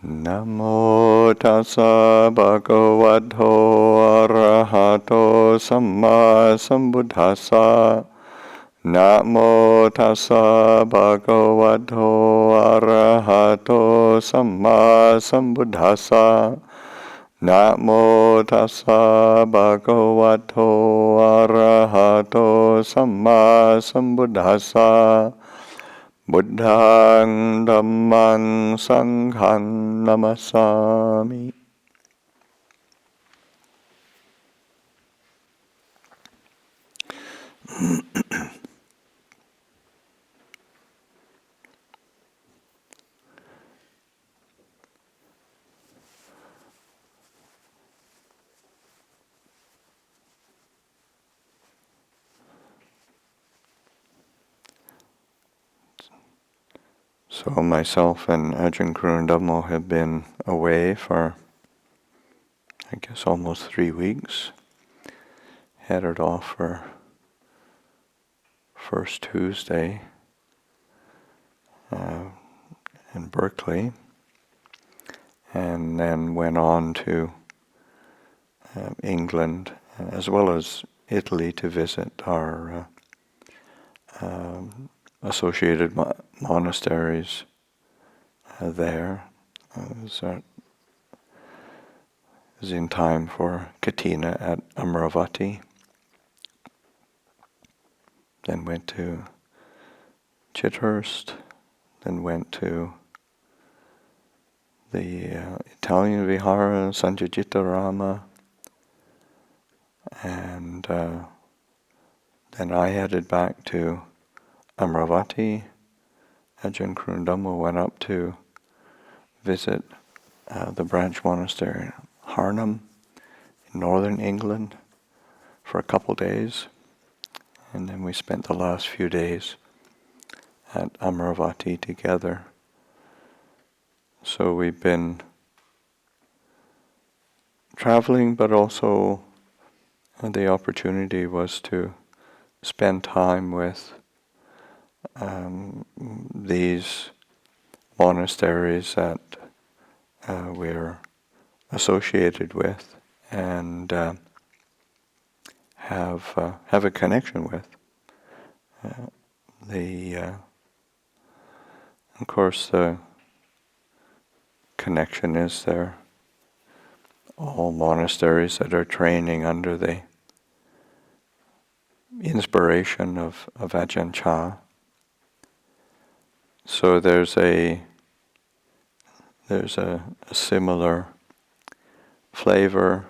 Namo tassa bhagavato arahato samma sambuddhassa. Namo tassa bhagavato arahato samma sambuddhassa. Namo tassa bhagavato arahato samma sambuddhassa. Buddhaṃ Dhammāṃ Saṅghāṃ Namasāmi. So myself and Ajahn Chah have been away for, I guess, almost 3 weeks. Headed off for First Tuesday in Berkeley, and then went on to England as well as Italy to visit our associated monasteries there. It was in time for Katina at Amaravati. Then went to Chithurst, then went to the Italian Vihara, Sanjajita, and then I headed back to Amaravati. Ajahn Chah went up to visit the branch monastery in Harnham in northern England for a couple days, and then we spent the last few days at Amaravati together. So we've been traveling, but also the opportunity was to spend time with these monasteries that we're associated with and have a connection with. Of course, the connection is there. All monasteries that are training under the inspiration of Ajahn Chah. So there's a similar flavor,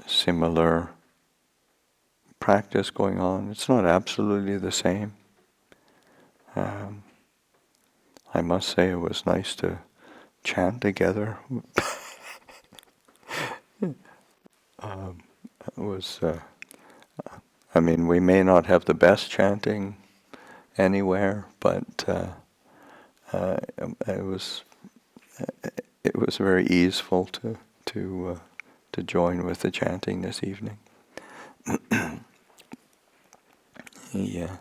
similar practice going on. It's not absolutely the same. I must say it was nice to chant together. It was, we may not have the best chanting anywhere, but it was very easeful to join with the chanting this evening. Yeah,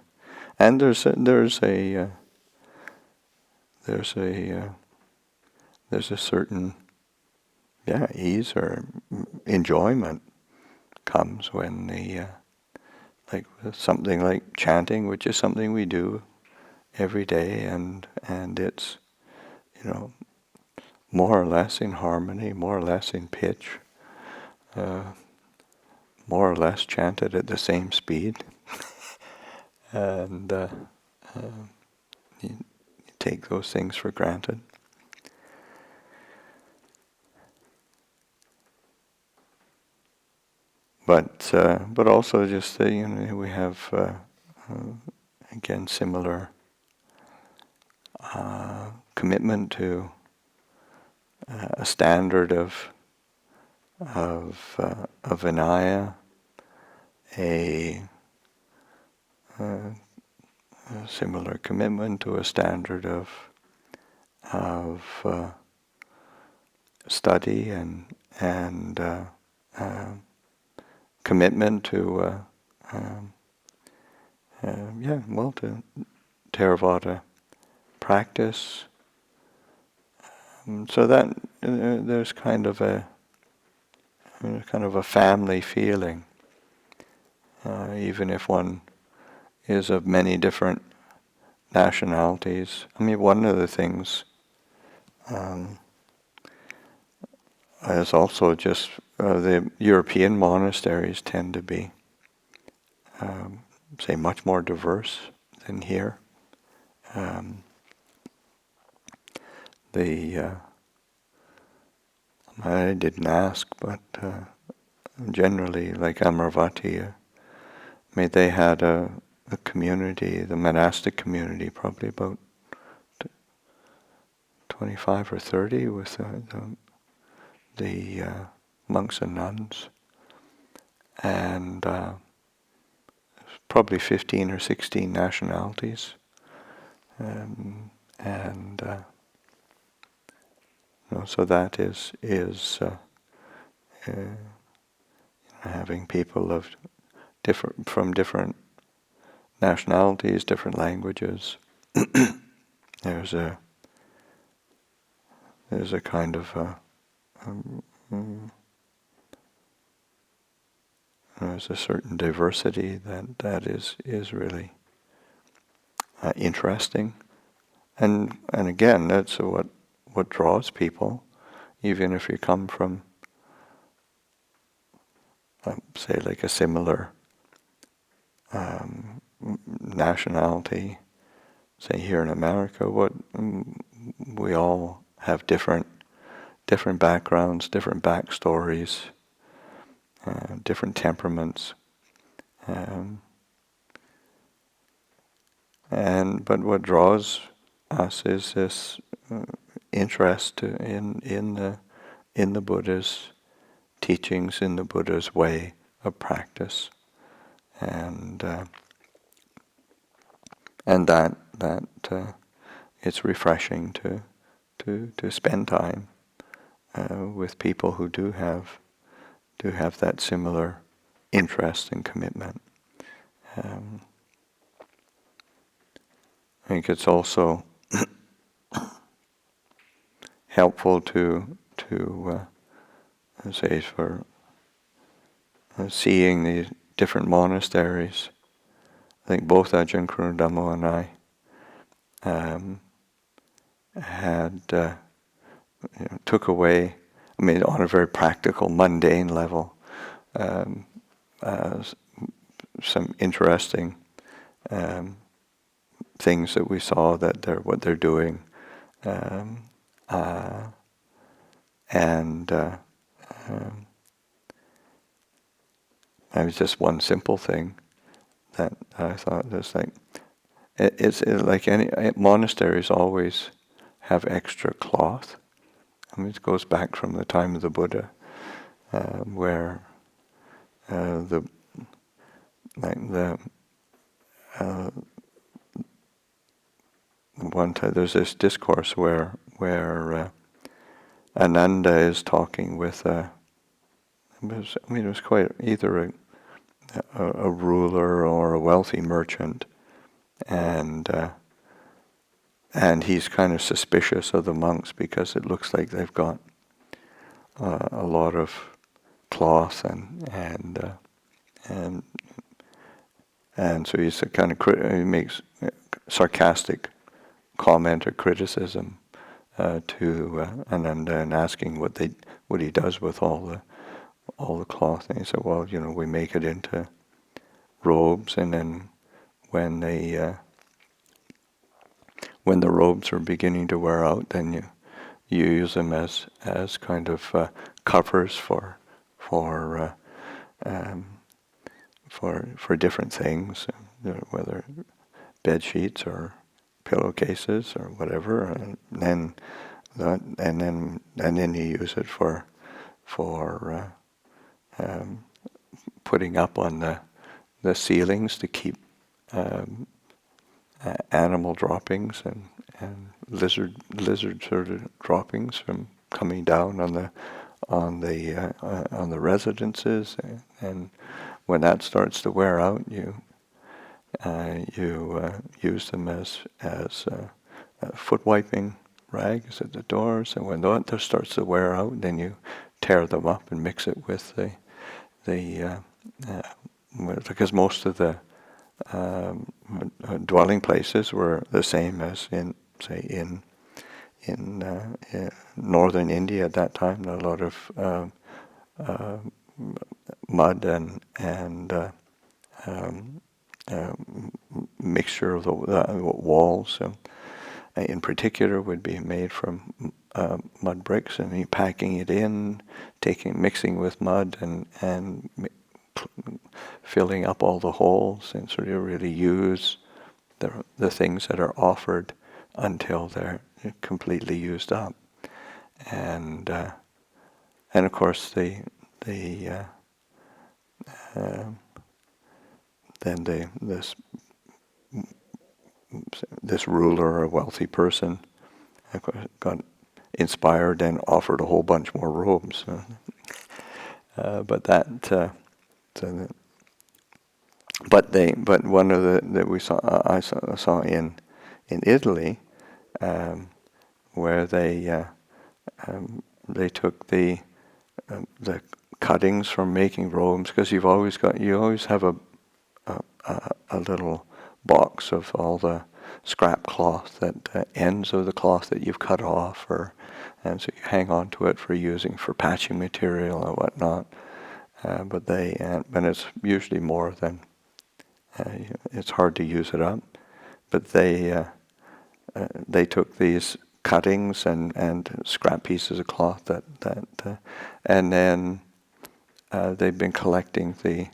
and there's a certain ease or enjoyment comes when like something like chanting, which is something we do every day, and it's more or less in harmony, more or less in pitch, more or less chanted at the same speed, and you take those things for granted. But also just we have again similar commitment to a standard of Vinaya, a similar commitment to a standard of study and commitment to to Theravada practice. So that there's kind of a family feeling, even if one is of many different nationalities. I mean, one of the things is also just the European monasteries tend to be, say, much more diverse than here. I didn't ask, but generally, like Amaravati, they had a community, the monastic community, probably about 25 or 30 with the monks and nuns, and probably 15 or 16 nationalities, and so that is having people of from different nationalities, different languages. There's a kind of there's a certain diversity that is really interesting, and again, that's what draws people, even if you come from say like a similar nationality, say here in America. We all have different backgrounds, different backstories, different temperaments, but what draws us is this interest in the Buddha's teachings, in the Buddha's way of practice, and that it's refreshing to spend time with people who do have that similar interest and commitment. I think it's also helpful to say for seeing the different monasteries. I think both Ajahn Chah and I had took away, on a very practical, mundane level, some interesting things that we saw that what they're doing, and it was just one simple thing that I thought was like, it's like any monasteries always have extra cloth. It goes back from the time of the Buddha, where one time there's this discourse where Ananda is talking with it was quite either a ruler or a wealthy merchant, and he's kind of suspicious of the monks because it looks like they've got a lot of cloth and so he's he makes sarcastic comment or criticism to Ananda, and asking what he does with all the cloth. And he said, well, we make it into robes, and then when the robes are beginning to wear out, then you use them as kind of covers for different things, whether bed sheets or pillowcases or whatever, and then you use it for putting up on the ceilings to keep animal droppings and lizard sort of droppings from coming down on the residences, and when that starts to wear out, you use them as foot wiping rags at the doors, and when that starts to wear out, then you tear them up and mix it with because most of the dwelling places were the same as in northern India at that time. A lot of mud and mixture of the walls. In particular, would be made from mud bricks, and packing it in, mixing with mud, and filling up all the holes, and sort of really use the things that are offered until they're completely used up. And of course then this ruler or wealthy person got inspired and offered a whole bunch more robes. But one of I saw in Italy, where they took the cuttings from making robes, because you always have a little box of all the scrap cloth, that ends of the cloth that you've cut off, and so you hang on to it for using for patching material or whatnot. But it's usually more than it's hard to use it up. But they took these cuttings and scrap pieces of cloth and then they've been collecting the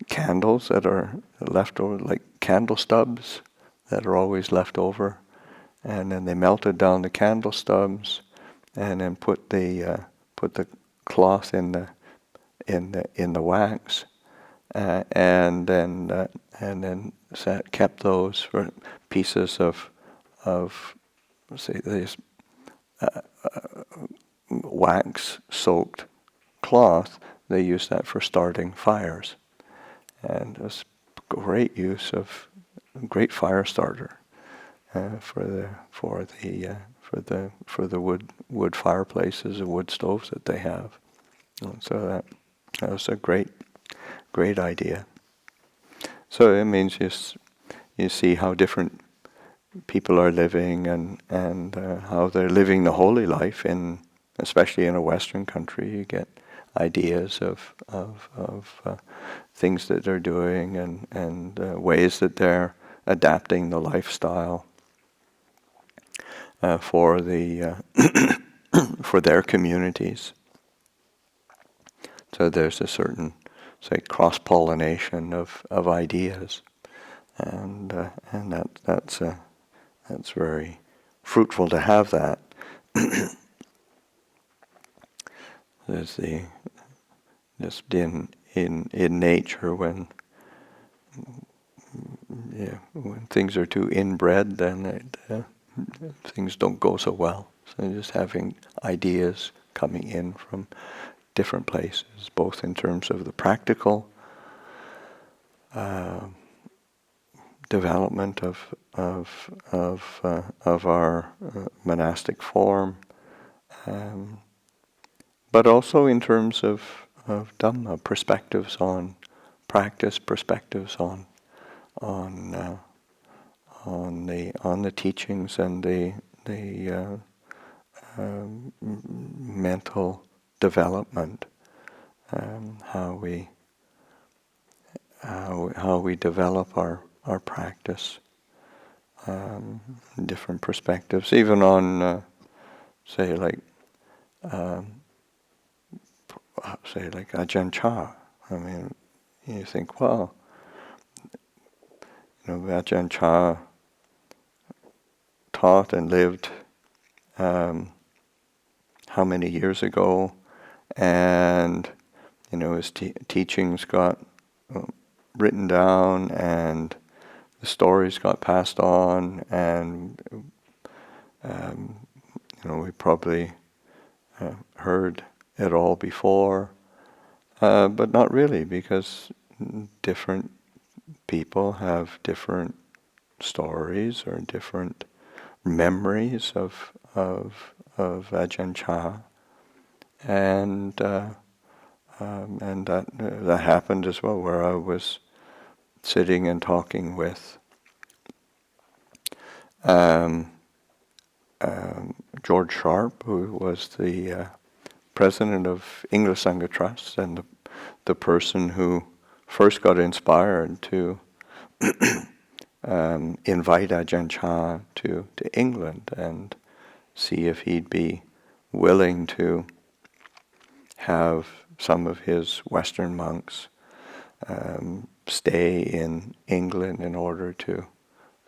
candles that are left over, like candle stubs that are always left over, and then they melted down the candle stubs, and then put the cloth in the wax, and then kept those for pieces of say this wax soaked cloth. They use that for starting fires, and it was great great fire starter for the wood fireplaces and wood stoves that they have. And so that was a great idea. So it means you see how different people are living, and how they're living the holy life, especially in a Western country. You get ideas of things that they're doing, and ways that they're adapting the lifestyle for for their communities. So there's a certain, say, cross-pollination of ideas, and that's very fruitful to have that. There's just in nature, when things are too inbred, then things don't go so well. So just having ideas coming in from different places, both in terms of the practical development of our monastic form, but also in terms of Dhamma, perspectives on practice, perspectives on the teachings and the mental development, how we develop our practice, different perspectives, even on say like Ajahn Chah. I mean, you think, well, Ajahn Chah taught and lived how many years ago, and his teachings got written down, and the stories got passed on, and we probably heard it all before, but not really, because different people have different stories or different memories of Ajahn Chah, and that happened as well, where I was sitting and talking with George Sharp, who was the president of English Sangha Trust, and the person who first got inspired to invite Ajahn Chah to England and see if he'd be willing to have some of his Western monks stay in England in order to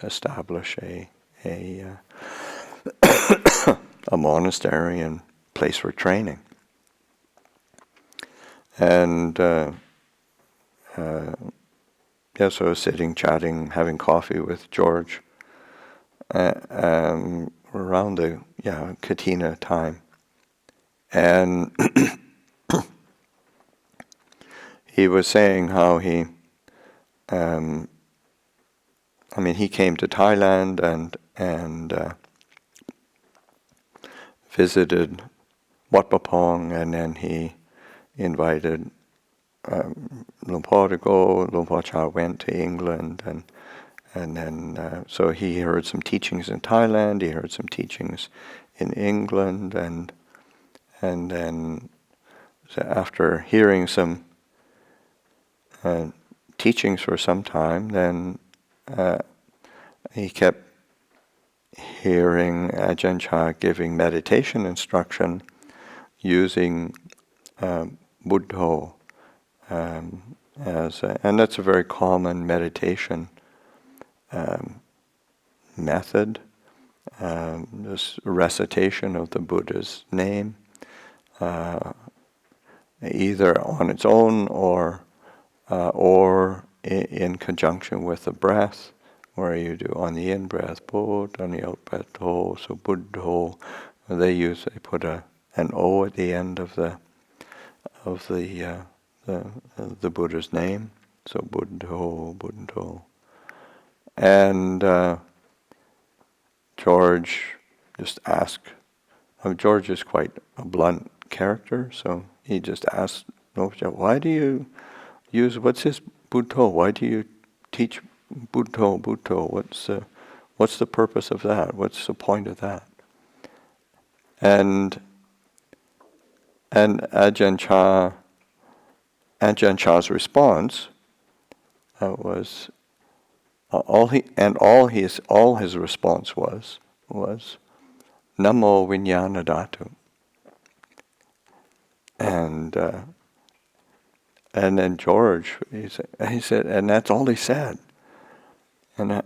establish a monastery and place for training. And so I was sitting, chatting, having coffee with George around the Katina time. And he was saying how he came to Thailand and visited Wat Pah Pong, and then he invited Luang Por to go. Luang Por Chah went to England, and then so he heard some teachings in Thailand. He heard some teachings in England, and then so after hearing some teachings for some time, then he kept hearing Ajahn Chah giving meditation instruction using Buddho and that's a very common meditation method. This recitation of the Buddha's name, either on its own or in conjunction with the breath, where you do on the in-breath Bod, on the out-breath Ho, so Buddho. They put an O at the end of the Buddha's name, so Buddho, Buddho. And George just asked. George is quite a blunt character, so he just asked Nopja, why do you use, what's this Buddho? Why do you teach Buddho? What's the purpose of that? What's the point of that? And Ajahn Chah's response was all his response was Namo Vijnana Dhatu. And then George, he said, and that's all he said. And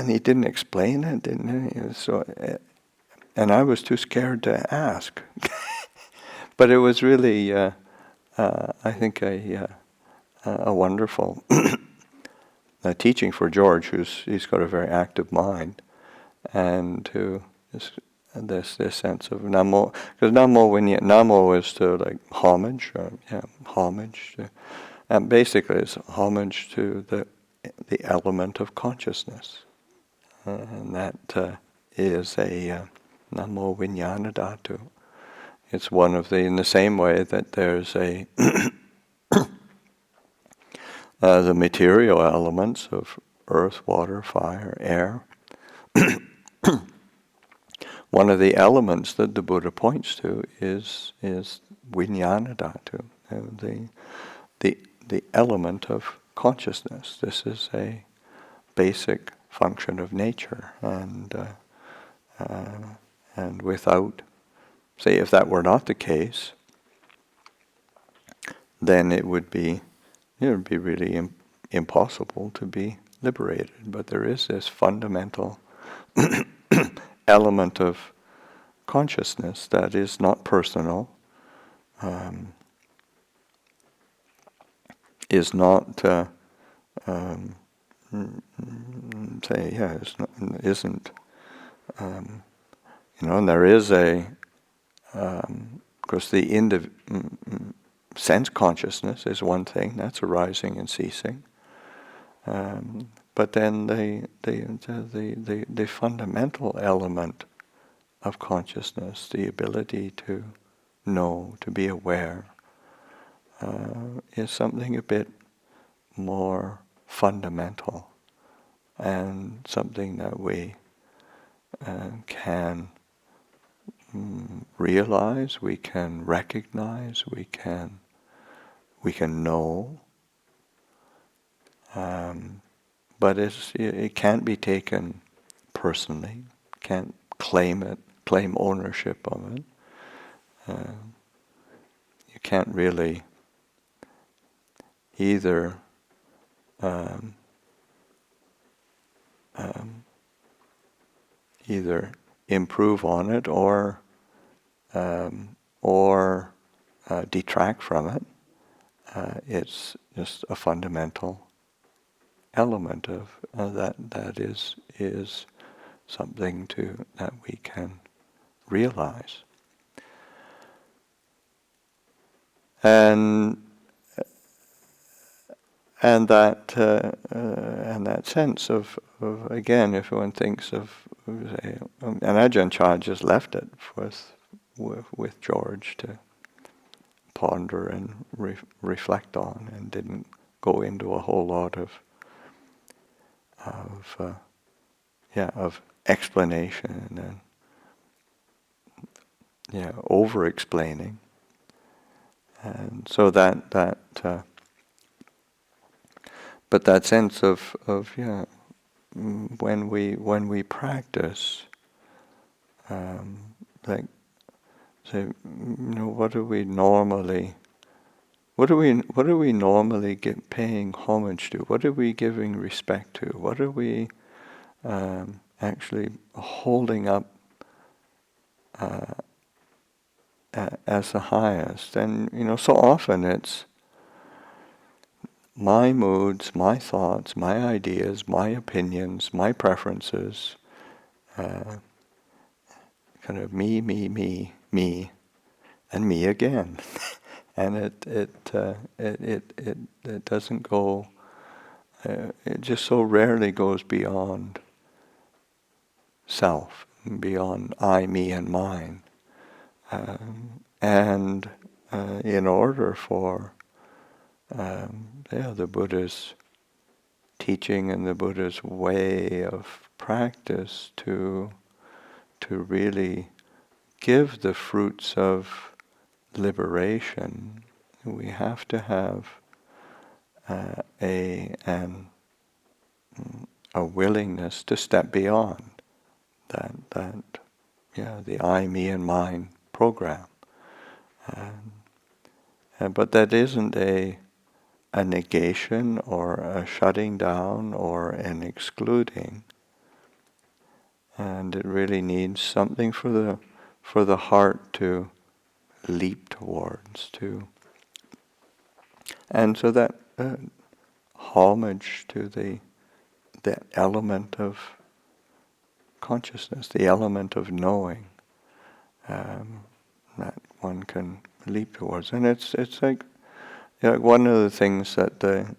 he didn't explain it, didn't he? So, and I was too scared to ask. But it was really, I think, a wonderful teaching for George, he's got a very active mind, and to this sense of Namo, because Namo is to like homage, homage, and basically it's homage to the element of consciousness, and that is a Namo Vijnana Dhatu. It's one of in the same way that there's a the material elements of earth, water, fire, air. One of the elements that the Buddha points to is Vijnana Dhatu, the element of consciousness. This is a basic function of nature, and without, say, if that were not the case, then it would be really impossible to be liberated. But there is this fundamental element of consciousness that is not personal, is not isn't and there is because the sense consciousness is one thing that's arising and ceasing, But then the fundamental element of consciousness, the ability to know, to be aware, is something a bit more fundamental, and something that we can realize, we can recognize, we can know, but it can't be taken personally. Can't claim ownership of it. You can't really either either improve on it or detract from it. It's just a fundamental element of that is something that we can realize, and that sense of again, if one thinks of say, and Ajahn Chah just left it with George to ponder and reflect on, and didn't go into a whole lot of explanation and over explaining, and so but that sense of when we practice, like say, what are we normally paying homage to? What are we giving respect to? What are we actually holding up as the highest? And so often it's my moods, my thoughts, my ideas, my opinions, my preferences, kind of me, and me again. And it doesn't go. It just so rarely goes beyond self, beyond I, me, and mine. And in order for the Buddha's teaching and the Buddha's way of practice to really give the fruits of liberation, we have to have a willingness to step beyond that the I, me, and mine program. But that isn't a negation or a shutting down or an excluding, and it really needs something for the heart to leap towards, and so that homage to the element of consciousness, the element of knowing, that one can leap towards. And it's like one of the things that the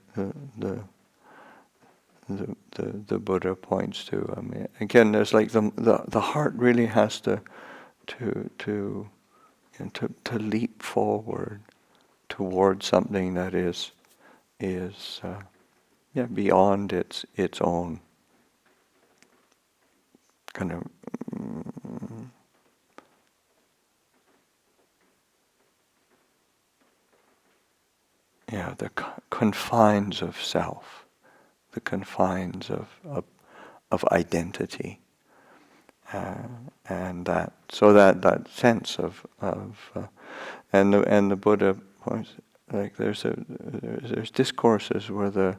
Buddha points to. I mean, again, there's like the heart really has to leap forward towards something that is beyond its own kind of the confines of self, the confines of identity, and that sense of and the Buddha points, like there's discourses where the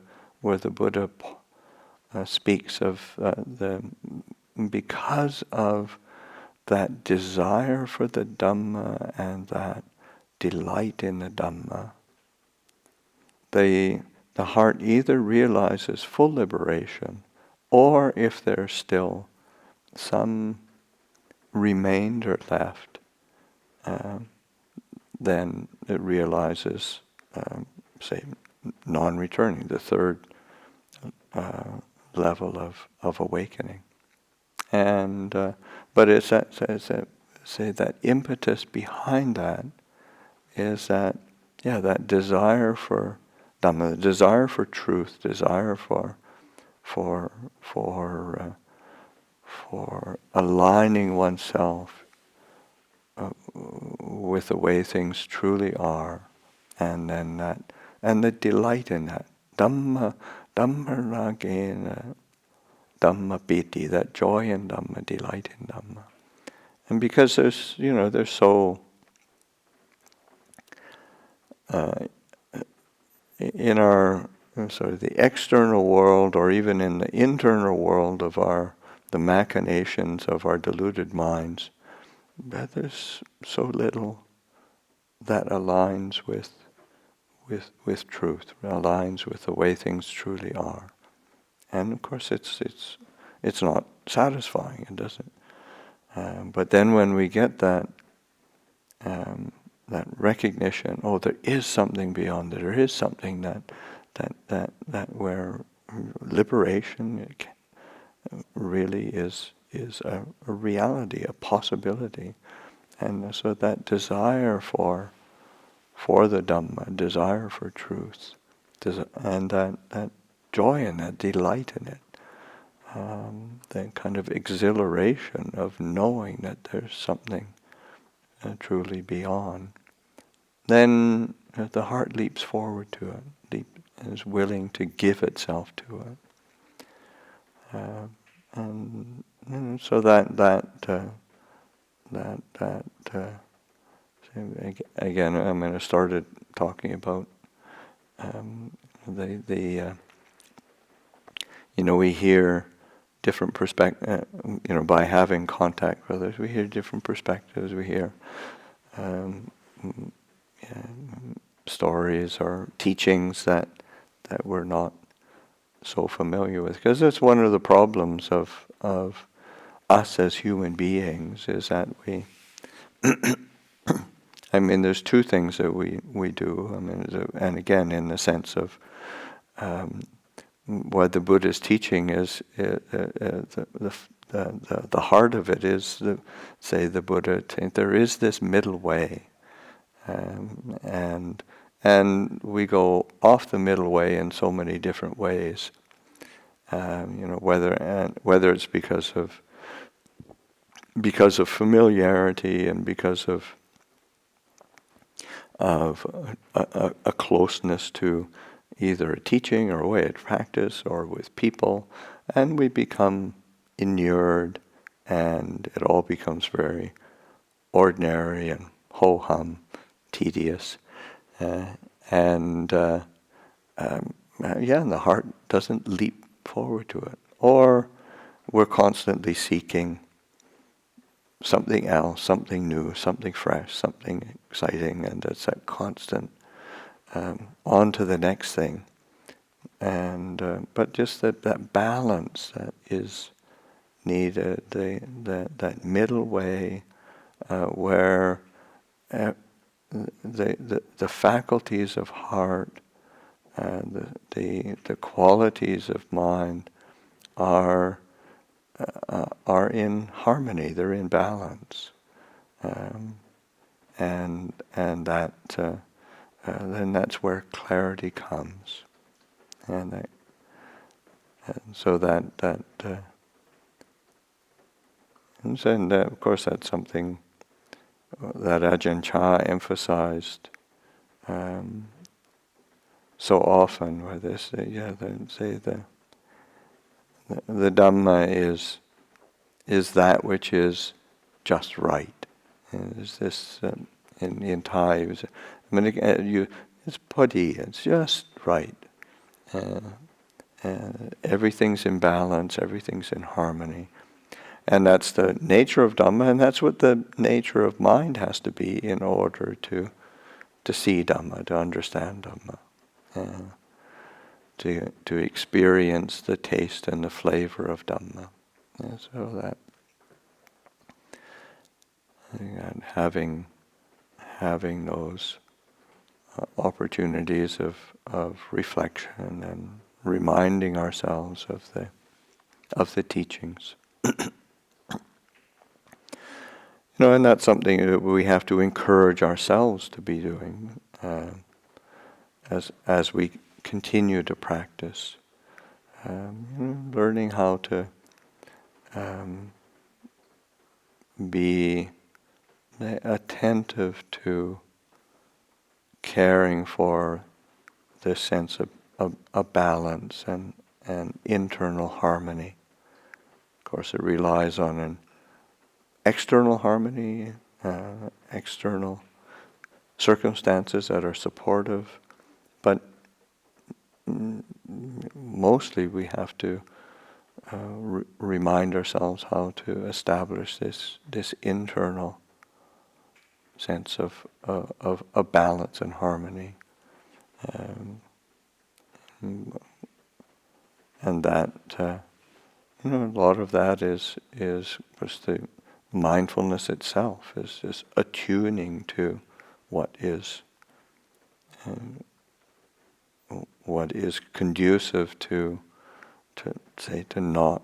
Buddha speaks of because of that desire for the Dhamma and that delight in the Dhamma, the heart either realizes full liberation, or if there's still some remainder left, then it realizes, say, non-returning, the third level of awakening. And but it's that impetus behind that is that that desire for Dhamma, desire for truth, desire for aligning oneself with the way things truly are, and the delight in that Dhamma ragena Dhamma piti, that joy in Dhamma, delight in Dhamma. And because there's so in our sort of the external world, or even in the internal world of the machinations of our deluded minds, that there's so little that aligns with truth, aligns with the way things truly are. And of course, it's not satisfying. It doesn't. But then when we get that recognition, there is something beyond it. There is something that where liberation really is a reality, a possibility, and so that desire for the Dhamma, desire for truth, and that joy and that delight in it, the kind of exhilaration of knowing that there's something truly beyond, then the heart leaps forward to it, is willing to give itself to it, and so again, I mean, I started talking about we hear different perspectives, by having contact with others, we hear different perspectives, we hear stories or teachings that we're not so familiar with. Because that's one of the problems of us as human beings, is that we I mean, there's two things that we do. I mean, and again, in the sense of what the Buddha's teaching is, the heart of it is, the Buddha, there is this middle way, and we go off the middle way in so many different ways. Whether it's because of familiarity, and because of a closeness to either a teaching or a way of practice or with people, and we become inured, and it all becomes very ordinary and ho-hum, tedious, and the heart doesn't leap forward to it. Or we're constantly seeking something else, something new, something fresh, something exciting, and it's that constant on to the next thing. And but just that balance that is needed, that middle way where the faculties of heart, the qualities of mind are in harmony. They're in balance, and that then that's where clarity comes, and so that and of course that's something that Ajahn Chah emphasized so often. Where they say the Dhamma is that which is just right. And is this in Thai? It's podi. It's just right. Everything's in balance. Everything's in harmony, and that's the nature of Dhamma, and that's what the nature of mind has to be in order to see Dhamma, to understand Dhamma, to experience the taste and the flavor of Dhamma. And so that and having those opportunities of reflection and reminding ourselves of the teachings. And that's something that we have to encourage ourselves to be doing as we continue to practice. Learning how to be attentive to caring for this sense of a balance and internal harmony. Of course, it relies on an external harmony, external circumstances that are supportive, but mostly we have to remind ourselves how to establish this internal sense of balance and harmony, and that a lot of that is just the mindfulness itself, is just attuning to what is conducive to not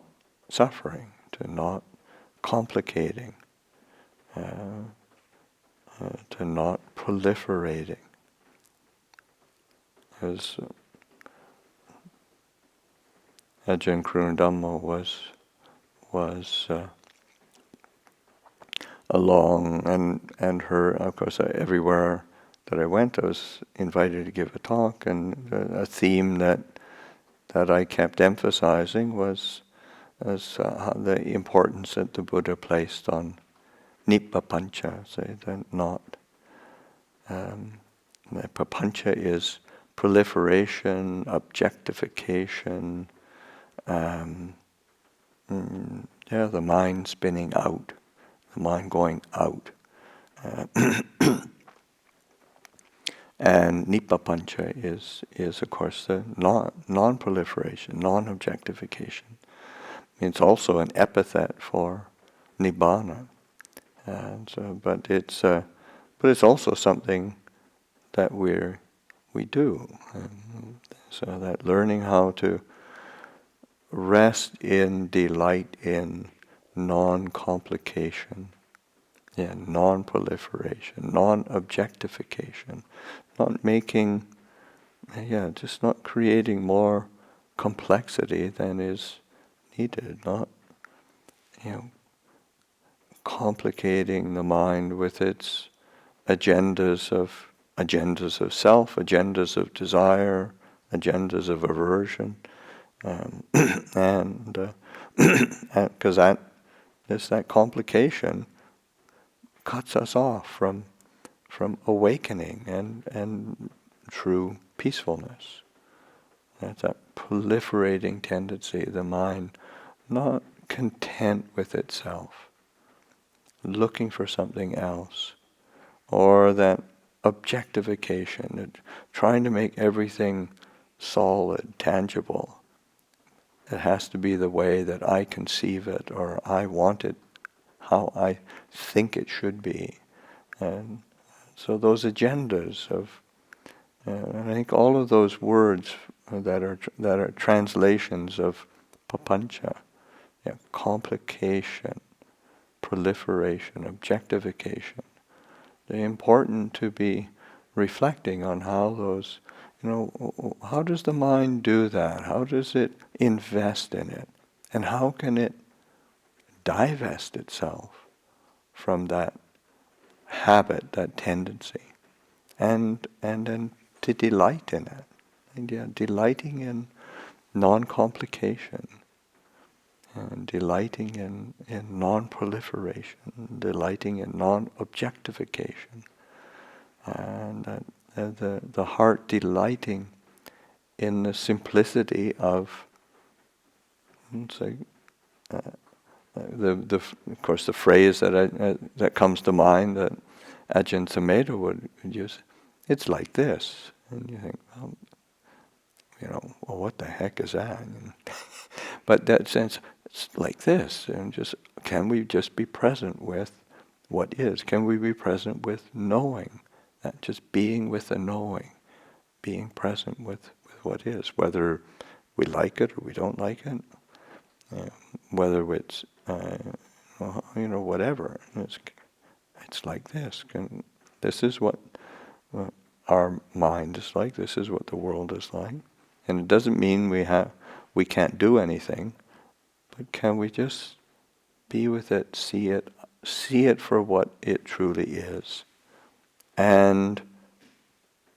suffering, to not complicating, to not proliferating. As Ajahn Chah was along, and her, of course, everywhere that I went, I was invited to give a talk, and a theme that I kept emphasizing was the importance that the Buddha placed on nippapancha, say that not. Papancha is proliferation, objectification, the mind spinning out, the mind going out. And nippapancha is of course the non-proliferation, non-objectification. It's also an epithet for nibbana, and so, but it's also something that we do. So that learning how to rest in, delight in non-complication, non-proliferation, non-objectification, not making, just not creating more complexity than is needed, not, complicating the mind with its agendas of self, agendas of desire, agendas of aversion, and because that complication cuts us off from awakening and true peacefulness. That's that proliferating tendency, the mind not content with itself, looking for something else, or that objectification, trying to make everything solid, tangible. It has to be the way that I conceive it, or I want it, how I think it should be. And so those agendas of, and I think all of those words that are translations of papancha, complication, proliferation, objectification. They're important to be reflecting on how those, how does the mind do that? How does it invest in it? And how can it divest itself from that habit, that tendency, and then to delight in it? And delighting in non-complication, and delighting in non-proliferation, delighting in non-objectification, and the heart delighting in the simplicity of, of course, the phrase that comes to mind that Ajahn Sumedho would use, it's like this, and you think, well, what the heck is that? But that sense, it's like this, and can we just be present with what is? Can we be present with knowing? That just being with the knowing, being present with what is, whether we like it or we don't like it, whether it's whatever. It's like this. This is what our mind is like. This is what the world is like. And it doesn't mean we can't do anything, but can we just be with it, see it for what it truly is, and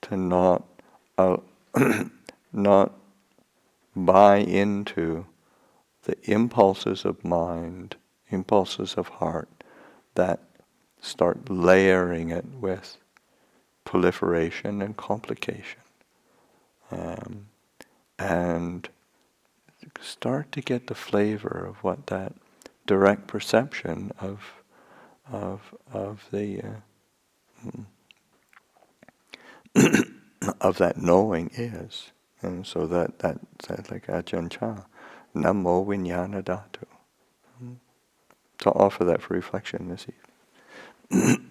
to not not buy into the impulses of mind, impulses of heart that start layering it with proliferation and complication, and start to get the flavor of what that direct perception of the of that knowing is. And so that's like Ajahn Chah, Namo Vijnana Dhatu. To offer that for reflection this evening.